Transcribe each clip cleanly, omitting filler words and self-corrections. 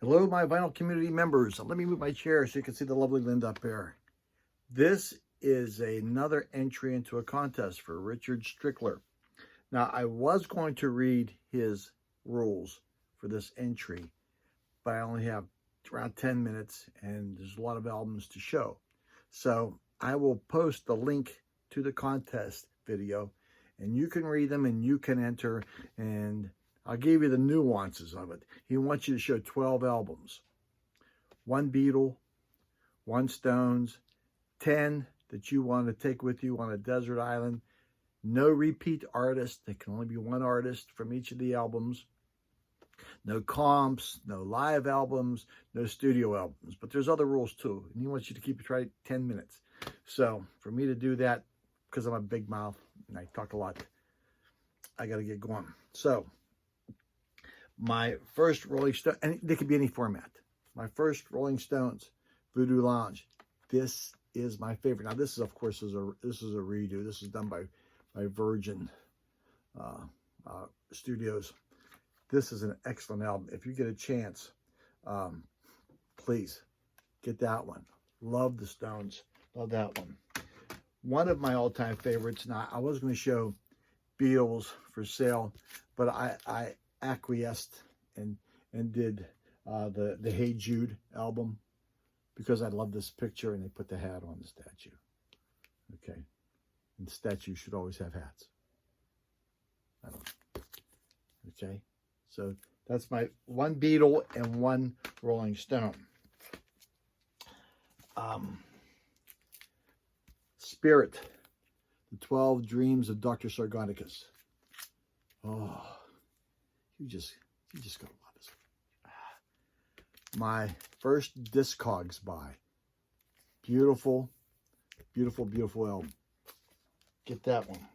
Hello, my vinyl community members. Let me move my chair so you can see the lovely Linda up there. This is another entry into a contest for Richard Strickler. Now, I was going to read his rules for this entry, but I only have around 10 minutes and there's a lot of albums to show. So I will post the link to the contest video and you can read them and you can enter, and I'll give you the nuances of it. He wants you to show 12 albums, 1 Beatle, 1 Stones, 10 that you want to take with you on a desert island, no repeat artist. There can only be one artist from each of the albums, no comps, no live albums, no studio albums. But there's other rules too, and he wants you to keep it right 10 minutes. So for me to do that, because I'm a big mouth and I talk a lot, I got to get going. So my first Rolling Stone, and they could be any format. My first Rolling Stones, Voodoo Lounge. This is my favorite. Now this is, of course, this is a redo. This is done by Virgin Studios. This is an excellent album. If you get a chance, please get that one. Love the Stones. Love that one. One of my all-time favorites. Now I was going to show Beatles for Sale, but I acquiesced and did the Hey Jude album because I love this picture, and they put the hat on the statue. Okay, and statues should always have hats. I don't know. Okay, so that's my 1 Beatle and 1 Rolling Stone. Spirit, the 12 Dreams of Dr. Sargonicus. Oh, you just gotta love this. My first Discogs buy. Beautiful, beautiful, beautiful album. Get that one.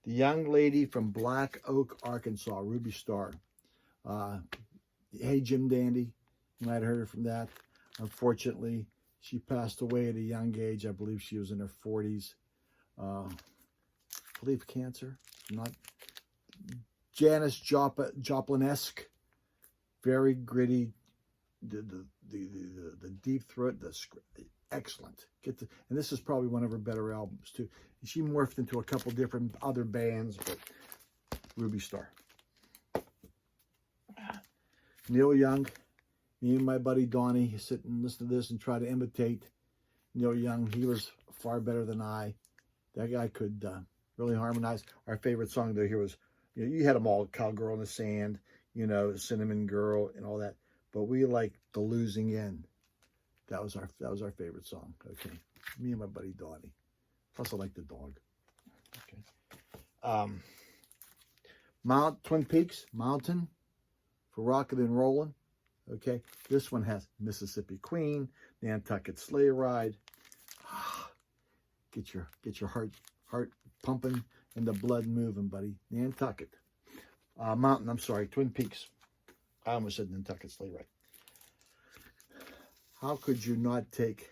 The Young Lady from Black Oak, Arkansas, Ruby Starr. Hey Jim Dandy, you might have heard her from that. Unfortunately, she passed away at a young age. I believe she was in her 40s. I believe cancer. Not Janis Joplin-esque, very gritty. The deep throat, excellent. And this is probably one of her better albums too. She morphed into a couple different other bands, but Ruby Starr. Neil Young. Me and my buddy Donnie sit and listen to this and try to imitate Neil Young. He was far better than I. That guy could really harmonize. Our favorite song though here was, you had them all, Cowgirl in the Sand, Cinnamon Girl and all that. But we liked The Losing End. That was our favorite song. Okay, me and my buddy Donnie. Plus I like the dog. Okay. Twin Peaks Mountain for Rockin' and Rollin'. Okay, this one has Mississippi Queen, Nantucket Sleigh Ride. Get your heart pumping and the blood moving, buddy. Nantucket. Twin Peaks. I almost said Nantucket Sleigh Ride. How could you not take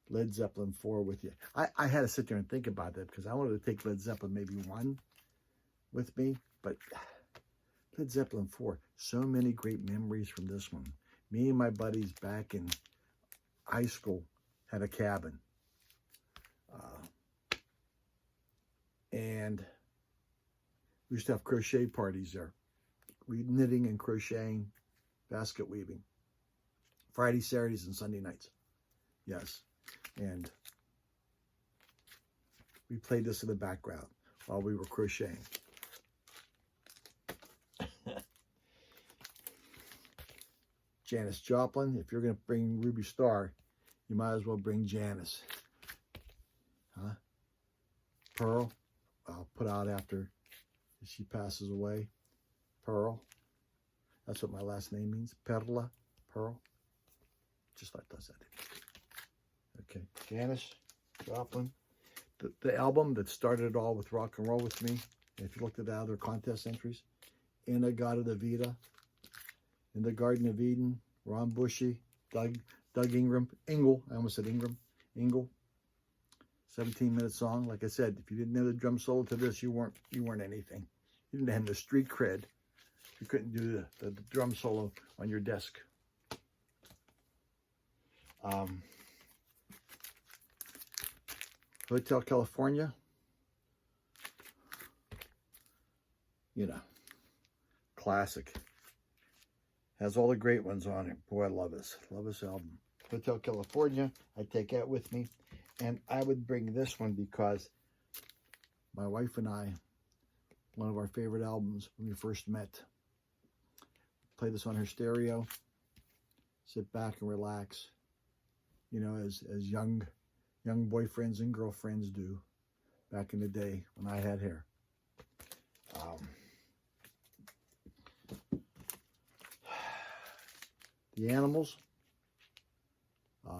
Led Zeppelin 4 with you? I had to sit there and think about that because I wanted to take Led Zeppelin maybe 1 with me, but Led Zeppelin 4, so many great memories from this one. Me and my buddies back in high school had a cabin. And we used to have crochet parties there. We knitting and crocheting, basket weaving. Friday, Saturdays, and Sunday nights. Yes. And we played this in the background while we were crocheting. Janis Joplin. If you're going to bring Ruby Starr, you might as well bring Janis. Huh? Pearl. I'll put out after she passes away. Pearl. That's what my last name means. Perla. Pearl. Just like that. Okay. Janis Joplin. The album that started it all with rock and roll with me. If you looked at the other contest entries. In-A-Gadda-Da-Vida. In the Garden of Eden, Ron Bushy, Doug Ingram, Ingle. I almost said Ingram. Ingle. 17-minute song. Like I said, if you didn't know the drum solo to this, you weren't anything. You didn't have the street cred. You couldn't do the drum solo on your desk. Hotel California, you know, classic. Has all the great ones on it. Boy, I love this. Love this album. Hotel California, I take that with me. And I would bring this one because my wife and I, one of our favorite albums when we first met, play this on her stereo, sit back and relax, you know, as young boyfriends and girlfriends do back in the day when I had hair. The Animals.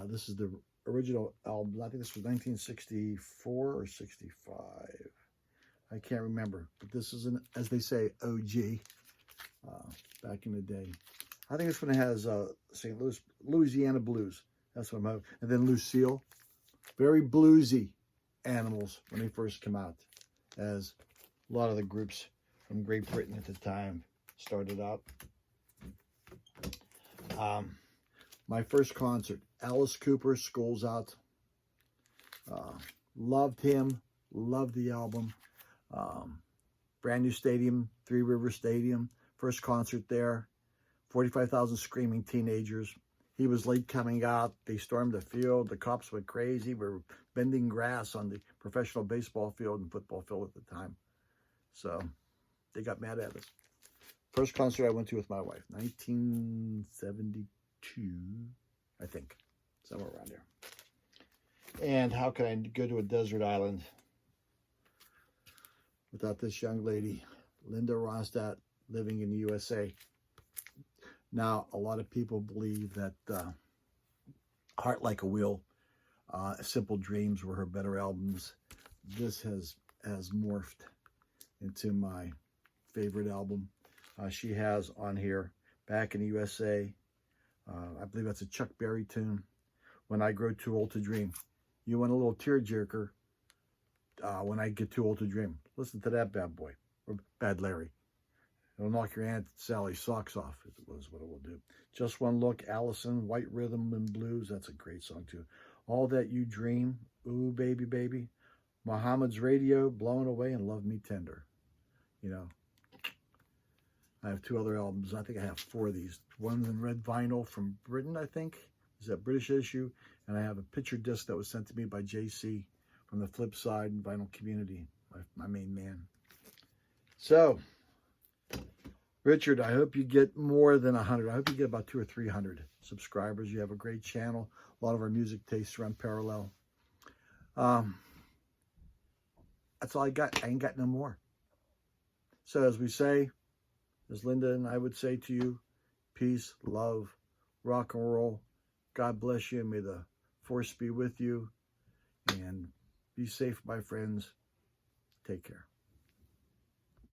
This is the original album. I think this was 1964 or 65. I can't remember. But this is, as they say, OG back in the day. I think this one has St. Louis, Louisiana Blues. That's what I'm hoping. And then Lucille. Very bluesy Animals when they first come out, as a lot of the groups from Great Britain at the time started out. My first concert, Alice Cooper, School's Out. Loved him, loved the album. Brand new stadium, Three River Stadium. First concert there. 45,000 screaming teenagers. He was late coming out. They stormed the field. The cops went crazy. We were bending grass on the professional baseball field and football field at the time. So they got mad at us. First concert I went to with my wife, 1972, I think, somewhere around there. And how can I go to a desert island without this young lady, Linda Ronstadt, living in the USA? Now, a lot of people believe that Heart Like a Wheel, Simple Dreams were her better albums. This has morphed into my favorite album. She has on here, Back in the USA, I believe that's a Chuck Berry tune, When I Grow Too Old to Dream. You want a little tearjerker when I get too old to dream. Listen to that bad boy, or Bad Larry. It'll knock your Aunt Sally's socks off, is what it will do. Just One Look, Allison, White Rhythm and Blues. That's a great song, too. All That You Dream, Ooh, Baby, Baby. Muhammad's Radio, Blown Away, and Love Me Tender. You know, I have two other albums. I think I have four of these. One's in red vinyl from Britain, I think. Is that British issue? And I have a picture disc that was sent to me by JC from the Flip Side Vinyl Community, my main man. So, Richard, I hope you get more than 100. I hope you get about 200 or 300 subscribers. You have a great channel. A lot of our music tastes run parallel. That's all I got. I ain't got no more. So as we say, as Linda and I would say to you, peace, love, rock and roll. God bless you. May the force be with you. And be safe, my friends. Take care.